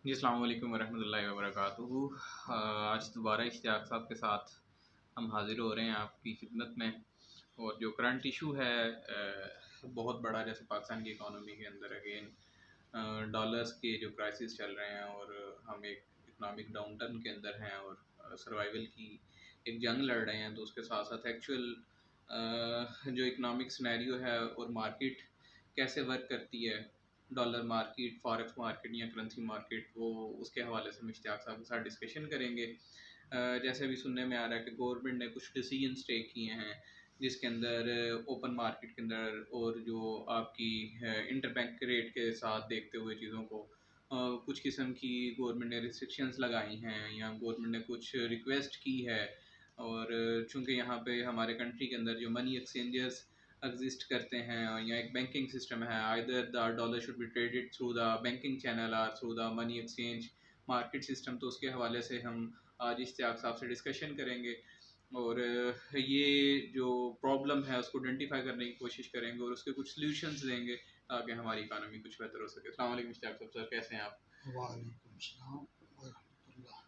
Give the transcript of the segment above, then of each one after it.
جی السلام علیکم ورحمۃ اللہ وبرکاتہ۔ آج دوبارہ اشتیاق صاحب کے ساتھ ہم حاضر ہو رہے ہیں آپ کی خدمت میں، اور جو کرنٹ ایشو ہے بہت بڑا، جیسے پاکستان کی اکانومی کے اندر اگین ڈالرز کے جو کرائسس چل رہے ہیں، اور ہم ایک اکنامک ڈاؤن ٹرن کے اندر ہیں اور سروائیول کی ایک جنگ لڑ رہے ہیں، تو اس کے ساتھ ساتھ ایکچوئل جو اکنامک سنیریو ہے اور مارکیٹ کیسے ورک کرتی ہے، ڈالر مارکیٹ، فارکس مارکیٹ یا کرنسی مارکیٹ، وہ اس کے حوالے سے ہم اشتیاق صاحب کے ساتھ ڈسکشن کریں گے۔ جیسے بھی سننے میں آ رہا ہے کہ گورنمنٹ نے کچھ ڈیسیجنس ٹیک کیے ہیں، جس کے اندر اوپن مارکیٹ کے اندر اور جو آپ کی انٹر بینک ریٹ کے ساتھ دیکھتے ہوئے چیزوں کو کچھ قسم کی گورنمنٹ نے ریسٹرکشنز لگائی ہیں، یا گورنمنٹ نے کچھ ریکویسٹ کی ہے۔ اور چونکہ یہاں پہ ہمارے کنٹری کے اندر جو منی ایکسچینجز ایگزسٹ کرتے ہیں، یا ایک بینکنگ سسٹم ہے، either the dollar should be traded through the banking channel اور through the money exchange market system, تو اس کے حوالے سے ہم آج اشتیاق صاحب سے ڈسکشن کریں گے، اور یہ جو پرابلم ہے اس کو آئیڈینٹیفائی کرنے کی کوشش کریں گے اور اس کے کچھ سلیوشنز دیں گے تاکہ ہماری اکانومی کچھ بہتر ہو سکے۔ السلام علیکم اشتیاق صاحب، سر کیسے ہیں آپ؟ وعلیکم السلام ورحمۃ اللہ۔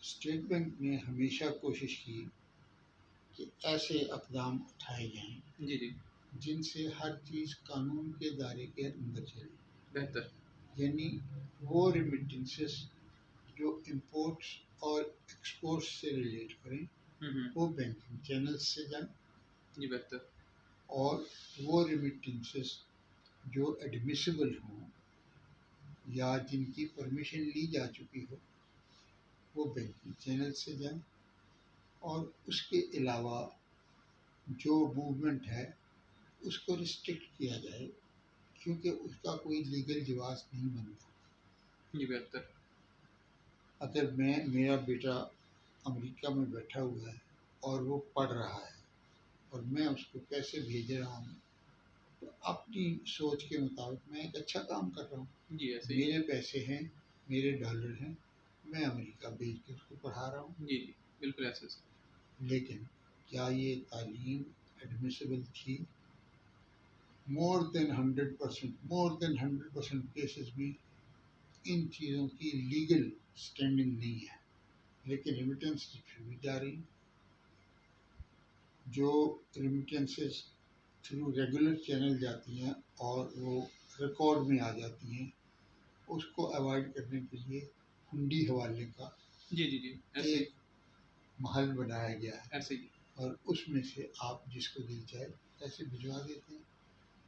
اسٹیٹ بینک نے ہمیشہ کوشش کی کہ ایسے اقدام اٹھائے جائیں جی جن سے ہر چیز قانون کے دائرے کے اندر چلے، بہتر۔ یعنی وہ ریمیٹنسز جو امپورٹس اور ایکسپورٹس سے ریلیٹ کریں وہ بینکنگ چینل سے جائیں، جی بہتر۔ اور وہ ریمیٹنسز جو ایڈمیسیبل ہوں یا جن کی پرمیشن لی جا چکی ہو وہ بینکنگ چینل سے جائیں، اور اس کے علاوہ جو موومنٹ ہے اس کو ریسٹرکٹ کیا جائے، کیونکہ اس کا کوئی لیگل جواز نہیں بنتا۔ جی بہتر۔ اگر میرا بیٹا امریکہ میں بیٹھا ہوا ہے اور وہ پڑھ رہا ہے اور میں اس کو پیسے بھیج رہا ہوں، تو اپنی سوچ کے مطابق میں ایک اچھا کام کر رہا ہوں، جی ایسے ہی۔ میرے پیسے ہیں، میرے ڈالر ہیں، میں امریکہ بھیج کے اس کو پڑھا رہا ہوں۔ جی بالکل ایسے۔ لیکن کیا یہ تعلیم ایڈمیسیبل تھی؟ مور دین 100% کیسز میں ان چیزوں کی لیگل سٹینڈنگ نہیں ہے، لیکن ریمیٹنس پھر بھی جاری۔ جو ریمیٹنسز تھرو ریگولر چینل جاتی ہیں اور وہ ریکارڈ میں آ جاتی ہیں، اس کو اوائڈ کرنے کے لیے ہنڈی حوالے کا جی ایسے ایک محل بنایا گیا ہے، ایسے ہی۔ اور اس میں سے آپ جس کو دل چاہے ایسے بھجوا دیتے ہیں۔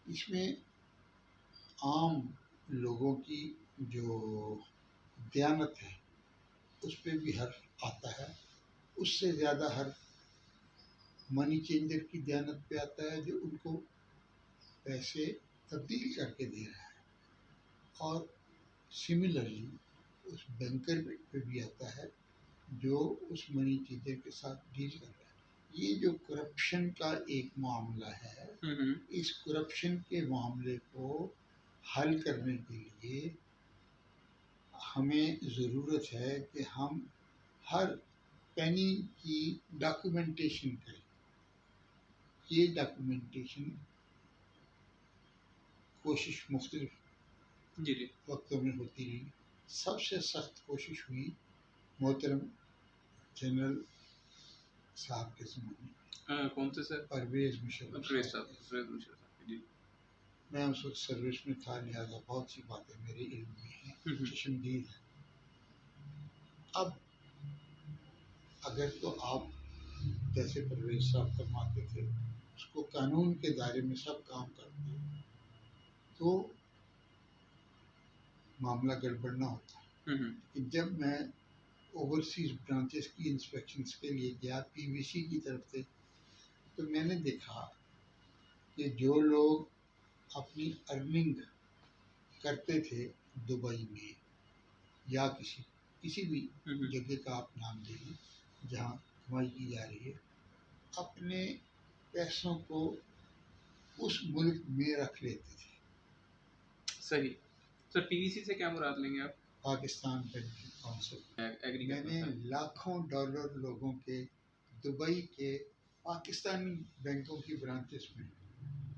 اس میں عام لوگوں کی جو دیانت ہے اس پہ بھی حرف آتا ہے، اس سے زیادہ حرف منی چینجر کی دیانت پہ آتا ہے جو ان کو پیسے تبدیل کر کے دے رہا ہے، اور سملرلی اس بینکر پہ بھی آتا ہے جو اس منی چینجر کے ساتھ ڈیل کر رہا ہے۔ یہ جو کرپشن کا ایک معاملہ ہے، اس کرپشن کے معاملے کو حل کرنے کے لیے ہمیں ضرورت ہے کہ ہم ہر پینی کی ڈاکیومنٹیشن کریں۔ یہ ڈاکیومنٹیشن کوشش مختلف جی وقتوں میں ہوتی رہی۔ سب سے سخت کوشش ہوئی محترم جنرل صاحب کے زمانے میں، کون سے سر؟ پرویز مشرف صاحب۔ پرویز مشرف صاحب۔ جی میں اس وقت سروس میں تھا، لہٰذا بہت سی باتیں میرے علم میں ہیں، چشمدید ہیں۔ اب اگر تو آپ جیسے پرویز صاحب فرماتے تھے اس کو قانون کے دائرے میں سب کام کرتے تو معاملہ گڑبڑ نہ ہوتا۔ لیکن جب میں اوورسیز برانچز کی انسپیکشنز کے لیے گیا پی وی سی کی طرف سے، تو میں نے دیکھا کہ جو لوگ اپنی ارننگ کرتے تھے دبئی میں یا کسی بھی جگہ کا آپ نام لے لیں جہاں کمائی کی جا رہی ہے، اپنے پیسوں کو اس ملک میں رکھ لیتے تھے۔ صحیح۔ سر پی وی سی سے کیا مراد لیں گے آپ؟ Pakistan banking council. ایگری میں نے لاکھوں ڈالر لوگوں کے دبئی کے پاکستانی بینکوں کی برانچز میں،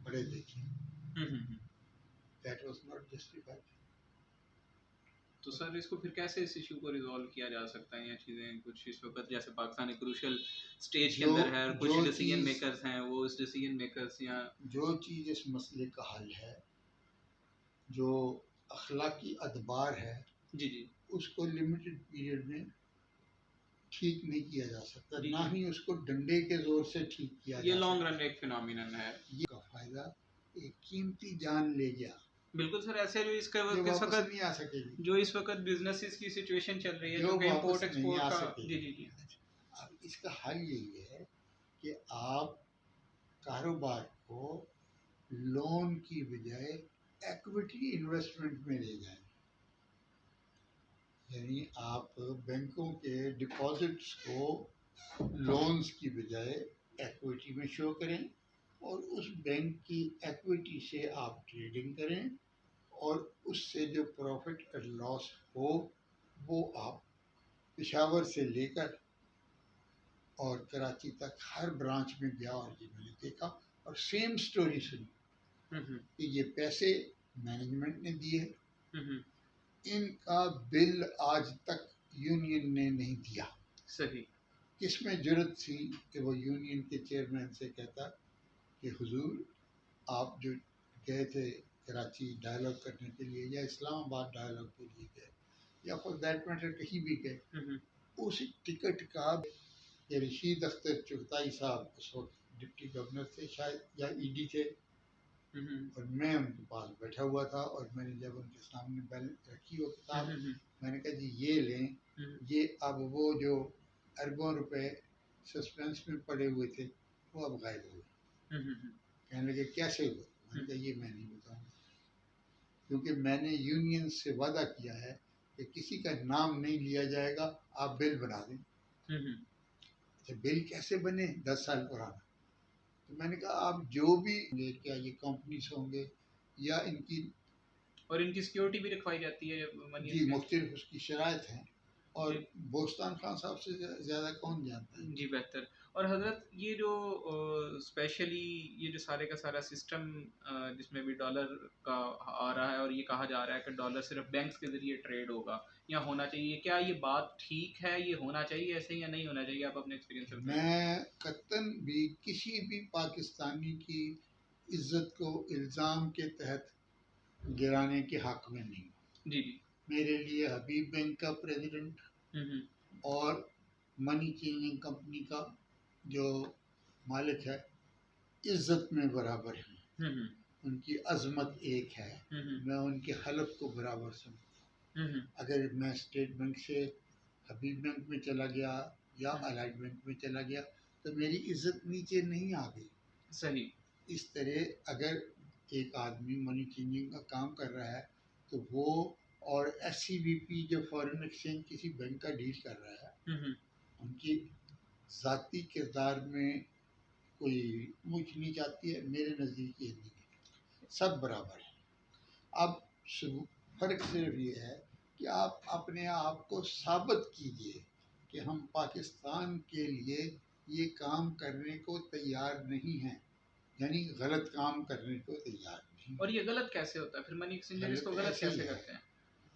بڑے کپڑے دیکھیں. That was not justified. تو سر اس کو پھر کیسے اس ایشو کو ریزالو کیا جا سکتا ہے؟ یہ چیزیں کچھ اس وقت جیسے پاکستان ایک کروشل سٹیج کے اندر ہے، کچھ ڈیسیژن میکرز ہیں، وہ اس ڈیسیژن میکرز یا جو چیز اس مسئلے کا حل ہے، جو اخلاقی ادبار ہے، جی جی اس کو لمیٹڈ پیریڈ میں ٹھیک نہیں کیا جا سکتا، جی، نہ ہی اس کو ڈنڈے کے زور سے ٹھیک کیا یہ جا لانگ سکتا. رن ایک فینومینن ہے. یہ کا فائدہ ایک قیمتی جان لے گیا، بالکل سر. ایسے جو اس کا جو اس واپس وقت نہیں آ سکے گی، جو اس وقت بزنسز کی سچویشن چل رہی ہے، جو جو کہ امپورٹ واپس نہیں ایکسپورٹ آ کا. سکے جی گی. جی جی اب اس کا حل یہی ہے کہ آپ کاروبار کو لون کی بجائے ایکویٹی انویسٹمنٹ میں لے جائیں. یعنی آپ بینکوں کے ڈپازٹس کو لونز کی بجائے ایکویٹی میں شو کریں، اور اس بینک کی ایکویٹی سے آپ ٹریڈنگ کریں، اور اس سے جو پروفٹ اور لاس ہو وہ آپ پشاور سے لے کر اور کراچی تک ہر برانچ میں گیا، اور یہ میں نے دیکھا اور سیم سٹوری سنی کہ یہ پیسے مینجمنٹ نے دیے، ان کا بل آج تک یونین نے نہیں دیا. صحیح. کس میں جرت تھی کہ وہ یونین کے چیئرمین سے کہتا کہ حضور آپ جو گئے تھے کراچی ڈائلاگ کرنے کے لیے، یا اسلام آباد ڈائلاگ کے لیے گئے، یا فار دیٹ میٹر کہیں بھی گئے، اس ٹکٹ کا یہ رشید اختر چغتائی صاحب اس وقت ڈپٹی گورنر تھے شاید، یا ای ڈی تھے، اور میں ان کے پاس بیٹھا ہوا تھا، اور میں نے جب ان کے سامنے بیل رکھی وہ کتاب، میں نے کہا جی یہ لیں، یہ اب وہ جو اربوں روپے سسپینس میں پڑے ہوئے تھے وہ اب غائب ہوئے. کہنے لگے کیسے ہوئے؟ میں نے کہا یہ میں نہیں بتاؤں گا، کیونکہ میں نے یونین سے وعدہ کیا ہے کہ کسی کا نام نہیں لیا جائے گا، آپ بل بنا دیں. اچھا بل کیسے بنے؟ 10 سال پرانا. تو میں نے کہا آپ جو بھی کیا یہ کمپنیز ہوں گے یا ان کی، اور ان کی سیکیورٹی بھی رکھوائی جاتی ہے منی جی مختلف اس کی شرائط ہیں، اور بوستان خان صاحب سے زیادہ کون جانتا ہے. جی بہتر. اور حضرت یہ جو اسپیشلی یہ جو سارے کا سارا سسٹم جس میں بھی ڈالر کا آ رہا ہے، اور یہ کہا جا رہا ہے کہ ڈالر صرف بینکس کے ذریعے ٹریڈ ہوگا یا ہونا چاہیے، کیا یہ بات ٹھیک ہے؟ یہ ہونا چاہیے ایسے یا نہیں ہونا چاہیے؟ آپ اپنے ایکسپیرینس سے بتائیں. میں قطعاً بھی کسی بھی پاکستانی کی عزت کو الزام کے تحت گرانے کے حق میں نہیں ہوں. جی جی. میرے لیے حبیب بینک کا پریزیڈنٹ اور منی چینجنگ کمپنی کا جو مالک ہے عزت میں برابر ہیں، ان کی عظمت ایک ہے، میں ان کے حلف کو برابر سمجھتا ہوں. اگر میں اسٹیٹ بینک سے حبیب بینک میں چلا گیا یا الائٹ بینک میں چلا گیا تو میری عزت نیچے نہیں آ گئی. صحیح. اس طرح اگر ایک آدمی منی چینجنگ کا کام کر رہا ہے تو وہ اور ایس سی بی پی جو فارن ایکسچینج کسی بینک کا ڈیل کر رہا ہے، ان کی ذاتی کردار میں کوئی اونچ نیچ آتی ہے؟ میرے نزدیک یہ نہیں ہے، سب برابر ہیں. اب فرق صرف یہ ہے کہ آپ اپنے آپ کو ثابت کیجئے کہ ہم پاکستان کے لیے یہ کام کرنے کو تیار نہیں ہیں، یعنی غلط کام کرنے کو تیار نہیں. اور یہ غلط کیسے ہوتا ہے پھر؟ منی ایکسچینجر اس کو غلط کیسے کرتے ہیں؟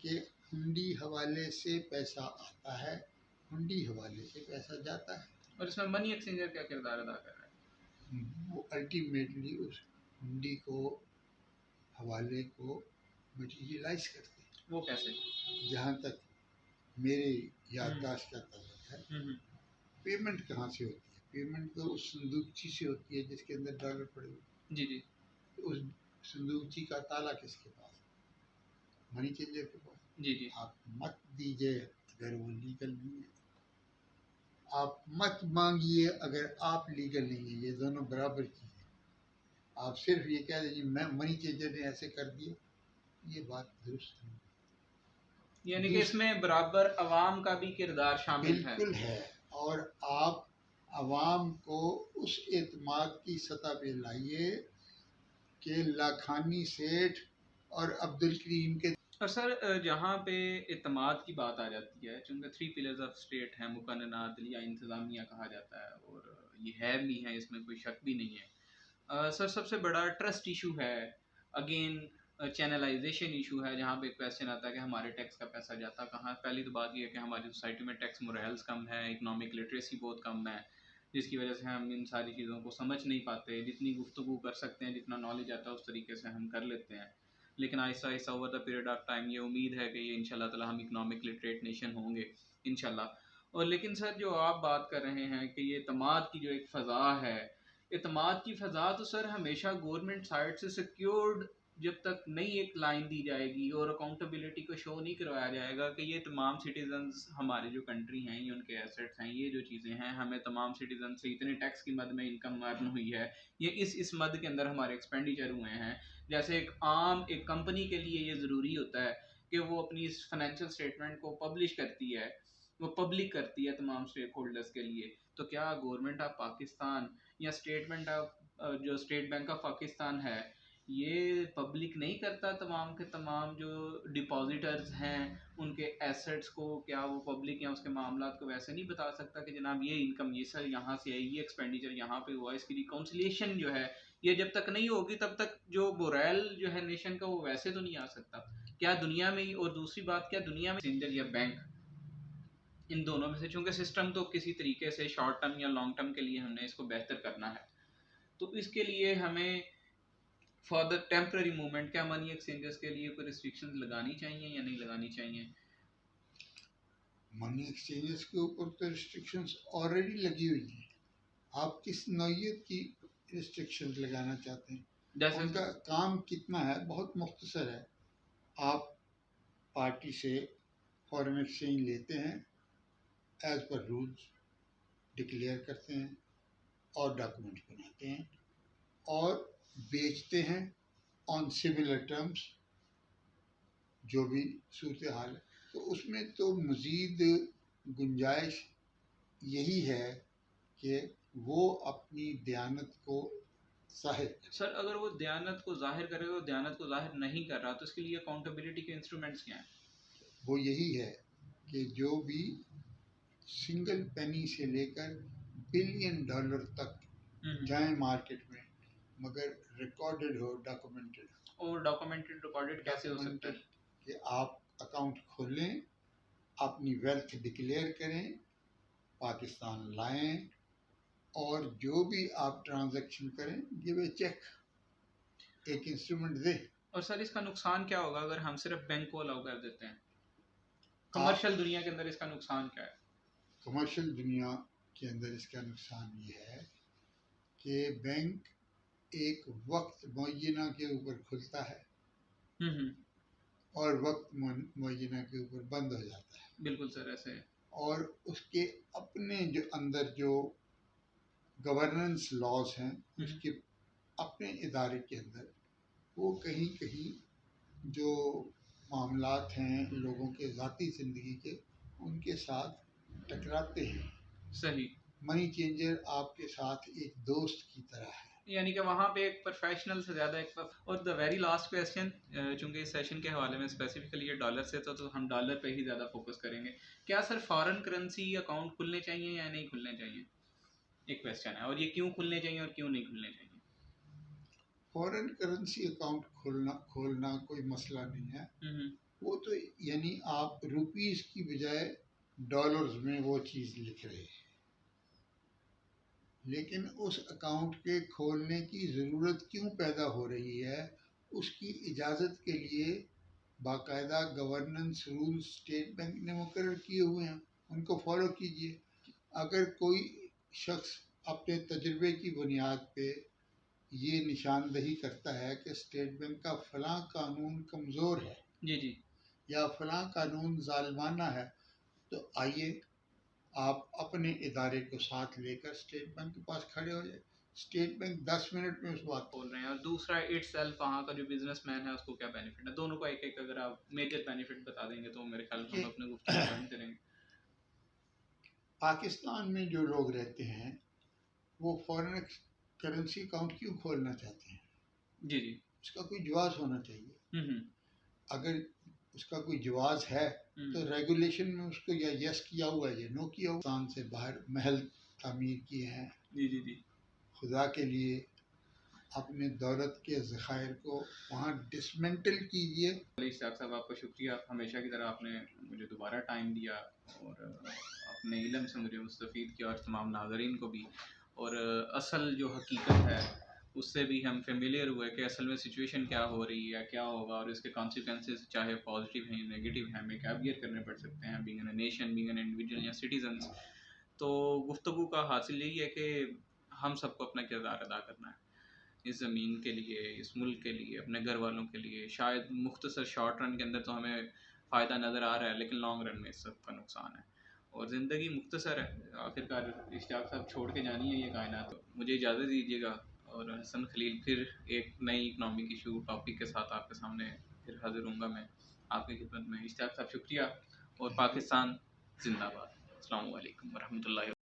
کہ ہنڈی حوالے سے پیسہ آتا ہے، ہنڈی حوالے سے پیسہ جاتا ہے، اور اس میں منی ایکسچینجر کیا کردار ادا کر رہا ہے؟ وہ الٹیمیٹلی اس ہنڈی کو حوالے کو مٹیریلائز کرتے ہیں. وہ کیسے؟ جہاں تک میری یادداشت کا تعلق ہے، پیمنٹ کہاں سے ہوتی ہے؟ پیمنٹ تو اس صندوقچی سے ہوتی ہے جس کے اندر ڈالر پڑے ہوئے. جی جی. اس صندوقچی کا تالا کس کے پاس؟ منی چینجر کے پاس. جی جی. آپ مت دیجئے اگر وہ لیگل نہیں ہے، آپ مت مانگیے اگر آپ لیگل نہیں ہیں، یہ دونوں برابر چیزیں. آپ صرف یہ کہہ دیجیے میں منی چینجر نے ایسے کر دیا، یہ بات درست نہیں. یعنی کہ اس میں برابر عوام کا بھی کردار شامل ہے. بالکل ہے، اور آپ عوام کو اس اعتماد کی سطح پہ لائیے کہ لاکھانی سیٹھ اور عبد الکریم کے. اور سر جہاں پہ اعتماد کی بات آ جاتی ہے، چونکہ 3 پلرز آف اسٹیٹ ہیں، مقننہ، عدلیہ، انتظامیہ کہا جاتا ہے، اور یہ ہے بھی ہیں، اس میں کوئی شک بھی نہیں ہے. سر سب سے بڑا ٹرسٹ ایشو ہے، اگین چینلائزیشن ایشو ہے، جہاں پہ ایک کویسچن آتا ہے کہ ہمارے ٹیکس کا پیسہ جاتا کہاں. پہلی تو بات یہ ہے کہ ہماری سوسائٹی میں ٹیکس مورائلز کم ہے، اکنامک لٹریسی بہت کم ہے، جس کی وجہ سے ہم ان ساری چیزوں کو سمجھ نہیں پاتے. جتنی گفتگو کر سکتے ہیں، جتنا نالج آتا ہے اس طریقے سے ہم کر لیتے ہیں، لیکن آہستہ آہستہ over the period of time یہ امید ہے کہ یہ ان شاء اللہ تعالیٰ ہم اکنامک لٹریٹ نیشن ہوں گے ان شاء اللہ. اور لیکن سر جو آپ بات کر رہے ہیں کہ یہ اعتماد کی جو ایک فضا ہے، اعتماد کی فضا تو سر ہمیشہ گورنمنٹ سائڈ سے سیکیورڈ جب تک نئی ایک لائن دی جائے گی اور اکاؤنٹیبلٹی کو شو نہیں کروایا جائے گا کہ یہ تمام سٹیزنز ہمارے جو کنٹری ہیں، یہ ان کے ایسٹس ہیں، یہ جو چیزیں ہیں، ہمیں تمام سٹیزن سے اتنے ٹیکس کی مد میں انکم ارن ہوئی ہے، یہ اس مد کے اندر ہمارے ایکسپینڈیچر ہوئے ہیں. جیسے ایک کمپنی کے لیے یہ ضروری ہوتا ہے کہ وہ اپنی اس فائنینشیل اسٹیٹمنٹ کو پبلش کرتی ہے، وہ پبلک کرتی ہے تمام اسٹیک ہولڈرز کے لیے. تو کیا گورنمنٹ آف پاکستان یا اسٹیٹمنٹ آف جو اسٹیٹ بینک آف پاکستان ہے یہ پبلک نہیں کرتا تمام کے تمام جو ڈپازیٹرز ہیں ان کے ایسٹس کو؟ کیا وہ پبلک یا اس کے معاملات کو ویسے نہیں بتا سکتا کہ جناب یہ انکم یہ سر یہاں سے ہے، یہ ایکسپینڈیچر یہاں پہ ہوا، اس کی ریکونسلیشن جو ہے یہ جب تک نہیں ہوگی تب تک جو مورائل جو ہے نیشن کا وہ ویسے تو نہیں آ سکتا. کیا دنیا میں ہی، اور دوسری بات کیا دنیا میں سینجر یا بینک ان دونوں میں سے، چونکہ سسٹم تو کسی طریقے سے شارٹ ٹرم یا لانگ ٹرم کے لیے ہم نے اس کو بہتر کرنا ہے، تو اس کے لیے ہمیں فار دا ٹیمپرری موومنٹ کیا منی ایکسچینجز کے لیے کوئی ریسٹرکشن لگانی چاہیے یا نہیں لگانی چاہیے؟ منی ایکسچینجز کے اوپر تو ریسٹرکشنز آلریڈی لگی ہوئی ہیں. آپ کس نوعیت کی ریسٹرکشنز لگانا چاہتے ہیں؟ جیسے ان کا کام کتنا ہے؟ بہت مختصر ہے. آپ پارٹی سے فارن ایکسچینج لیتے ہیں، ایز پر رولز ڈکلیئر کرتے ہیں اور ڈاکومنٹ بناتے ہیں اور بیچتے ہیں آن سملر ٹرمز، جو بھی صورتحال ہے. تو اس میں تو مزید گنجائش یہی ہے کہ وہ اپنی دیانت کو ظاہر کرے. سر اگر وہ دیانت کو ظاہر کرے گا، دیانت کو ظاہر نہیں کر رہا، تو اس کے لیے اکاؤنٹیبلٹی کے انسٹرومنٹس کیا ہیں؟ وہ یہی ہے کہ جو بھی سنگل پینی سے لے کر بلین ڈالر تک جائیں مارکیٹ میں، مگر ریکارڈڈ ہو، ڈاکومنٹڈ ہو. اور ڈاکومنٹڈ ریکارڈڈ کیسے ہو سکتا ہے؟ کہ آپ اکاؤنٹ کھولیں، اپنی ویلتھ ڈکلیئر کریں، پاکستان لائیں اور جو بھی آپ ٹرانزیکشن کریں گیو اے چیک، ایک انسٹرومنٹ دیں. اور سر اس کا نقصان کیا ہوگا اگر ہم صرف بینک کو الاؤ کر دیتے ہیں؟ کمرشل دنیا کے اندر اس کا نقصان کیا ہے؟ کمرشل دنیا کے اندر اس کا نقصان یہ ہے کہ بینک ایک وقت معینہ کے اوپر کھلتا ہے اور وقت معینہ کے اوپر بند ہو جاتا ہے. بالکل سر ایسے ہے. اور اس کے اپنے جو اندر جو گورننس لاز ہیں، اس کے اپنے ادارے کے اندر وہ کہیں کہیں جو معاملات ہیں لوگوں کے ذاتی زندگی کے، ان کے ساتھ ٹکراتے ہیں. صحیح. منی چینجر آپ کے ساتھ ایک دوست کی طرح ہے، یعنی کہ وہاں پہ ایک پروفیشنل سے زیادہ ایک اور دا ویری لاسٹ کویسچن، چونکہ اس سیشن کے حوالے میں اسپیسیفکلی یہ ڈالر سے تو ہم ڈالر پہ ہی زیادہ فوکس کریں گے. کیا سر فارن کرنسی اکاؤنٹ کھلنے چاہیے یا نہیں کھلنے چاہیے؟ ایک کویسچن ہے، اور یہ کیوں کھلنے چاہیے اور کیوں نہیں کھلنے چاہیے؟ فارن کرنسی اکاؤنٹ کھولنا کوئی مسئلہ نہیں ہے. وہ تو یعنی آپ روپیز کی بجائے ڈالرز میں وہ چیز لکھ رہے ہیں، لیکن اس اکاؤنٹ کے کھولنے کی ضرورت کیوں پیدا ہو رہی ہے؟ اس کی اجازت کے لیے باقاعدہ گورننس رول اسٹیٹ بینک نے مقرر کیے ہوئے ہیں، ان کو فالو کیجیے. اگر کوئی شخص اپنے تجربے کی بنیاد پہ یہ نشاندہی کرتا ہے کہ اسٹیٹ بینک کا فلاں قانون کمزور ہے جی یا فلاں قانون ظالمانہ ہے، تو آئیے آپ اپنے ادارے کو ساتھ لے کر اسٹیٹ بینک کے پاس کھڑے ہو جائے. اسٹیٹ بینک 10 منٹ میں اس بات بول رہے ہیں. اور دوسرا اٹ سیلف وہاں کا جو بزنس مین ہے اس کو کیا بینیفٹ ہے؟ دونوں کو ایک ایک اگر آپ میجر بینیفٹ بتا دیں گے تو میرے خیال میں ہم اپنے گفتگو ختم کریں گے. پاکستان میں جو لوگ رہتے ہیں وہ فارن کرنسی اکاؤنٹ کیوں کھولنا چاہتے ہیں؟ جی اس کا کوئی جواز ہونا چاہیے. اگر اس کا کوئی جواز ہے تو ریگولیشن میں اس کو یا یس کیا ہوا ہے یا نو کیا ہوا. پاکستان سے باہر محل تعمیر کیے ہیں جی خدا کے لیے اپنے دولت کے ذخائر کو وہاں ڈسمنٹل کیجیے۔ اشتیاق صاحب آپ کا شکریہ، ہمیشہ کی طرح آپ نے مجھے دوبارہ ٹائم دیا اور اپنے علم سے مجھے مستفید کیا، اور تمام ناظرین کو بھی، اور اصل جو حقیقت ہے اس سے بھی ہم فیملیئر ہوئے کہ اصل میں سچویشن کیا ہو رہی ہے، کیا ہوگا، اور اس کے کانسیکوینسز چاہے پازیٹیو ہیں یا نگیٹیو ہیں، ہمیں کیا بیئر کرنے پڑ سکتے ہیں being an nation, being an individual یا سٹیزنس۔ تو گفتگو کا حاصل یہی ہے کہ ہم سب کو اپنا کردار ادا کرنا ہے اس زمین کے لیے، اس ملک کے لیے، اپنے گھر والوں کے لیے۔ شاید مختصر شارٹ رن کے اندر تو ہمیں فائدہ نظر آ رہا ہے، لیکن لانگ رن میں اس سب کا نقصان ہے، اور زندگی مختصر ہے۔ آخرکار اشتیاق صاحب چھوڑ کے جانی ہے یہ کائنات۔ مجھے اجازت دیجیے گا، اور حسن خلیل پھر ایک نئی اکنامک ایشو ٹاپک کے ساتھ آپ کے سامنے پھر حاضر ہوں گا میں آپ کی خدمت میں۔ اشتیاق صاحب شکریہ، اور پاکستان زندہ باد۔ السلام علیکم ورحمۃ اللہ۔